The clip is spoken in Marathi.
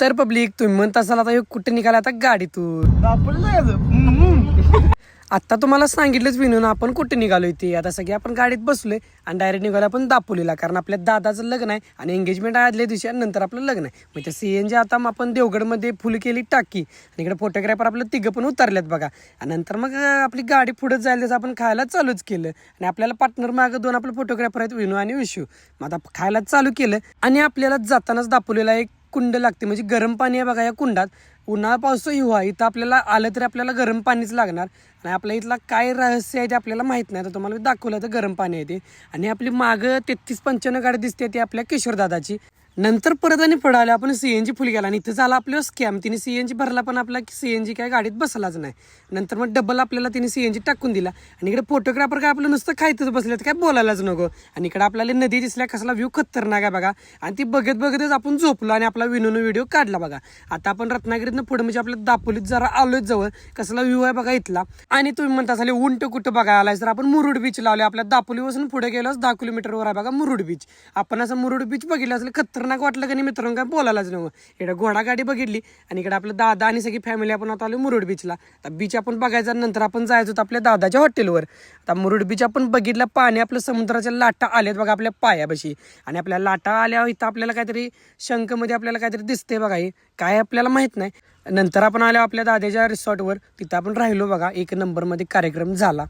तर पब्लिक तुम्ही म्हणत असाल आता ह्यो कुठे निघाला आता गाडीतून. आता तुम्हाला सांगितलंच विनून आपण कुठे निघालोय ते. आता सगळे आपण गाडीत बसलोय आणि डायरेक्ट निघालो आपण दापोलीला, कारण आपल्या दादाचं लग्न आहे आणि एंगेजमेंट आहे आदल्या दिवशी आणि नंतर आपलं लग्न आहे. मग त्या CNG आता आपण देवगडमध्ये फुल केली टाकी आणि इकडे फोटोग्राफर आपलं तिघं पण उतरल्यात बघा. आणि नंतर मग आपली गाडी पुढे जायला तसं आपण खायला चालूच केलं आणि आपल्याला पार्टनर मागं दोन आपले फोटोग्राफर आहेत, विनू आणि विशू. मग आता खायला चालू केलं आणि आपल्याला जातानाच दापोलीला एक कुंड लागते, म्हणजे गरम पाणी आहे बघा या कुंडात. उन्हाळा पावसा हिवाळा इथं आपल्याला आलं तरी आपल्याला गरम पाणीच लागणार. आणि आपल्या इथला काय रहस्य आहे ते आपल्याला माहित नाही, तर तुम्हाला मी दाखवलं तर गरम पाणी आहे ते. आणि आपली मागं 33-95 गाडी दिसते ती आपल्या किशोरदादाची. नंतर परत आणि पुढे आले आपण CNG फुल गेला आणि इथं झाला आपलं स्कॅम. तिने CNG भरला पण आपला CNG काय गाडीत बसलाच नाही. नंतर मग डबल आपल्याला तिने CNG टाकून दिला आणि इकडे फोटोग्राफर काय आपलं नुसतं खायतच बसले, काय बोलायलाच नको. आणि इकडे आपल्याला नदी दिसल्या, कसला व्ह्यू खतरनाक आहे बघा. आणि ती बघत बघतच आपण झोपलो आणि आपला विनून व्हिडिओ काढला बघा. आता आपण रत्नागिरीतनं पुढे म्हणजे आपल्या दापोलीत जरा आलोच जवळ, कसला व्ह्यू आहे बघा इथला. आणि तुम्ही म्हणता असाल उंट कुठं बघायला आलाय, तर आपण मुरुड बीच लावले. आपल्या दापोलीपासून पुढे गेलोच 10 किलोमीटरवर आहे बघा मुरुड बीच. आपण असं मुरुड बीच बघितलं असेल, खतरनाक वाटलं का नाही मित्रांनो, काय बोलायलाच नव्हतं. इकडे घोडा गाडी बघितली आणि इकडे आपलं दादा आणि सगळी फॅमिली आपण आता आलो मुरुड बीचला. आता बीच आपण बघायचा, नंतर आपण जायचं होतं आपल्या दादाच्या हॉटेलवर. आता मुरुड बीच आपण बघितलं, पाणी आपलं समुद्राच्या लाटा आल्यात बघा आपल्या पायापाशी. आणि आपल्या लाटा आल्या इथं आपल्याला काहीतरी शंखमध्ये आपल्याला काहीतरी दिसते बघा, हे काय आपल्याला माहित नाही. नंतर आपण आलो आपल्या दादाच्या रिसॉर्टवर, तिथं आपण राहिलो बघा. 1 नंबरमध्ये कार्यक्रम झाला.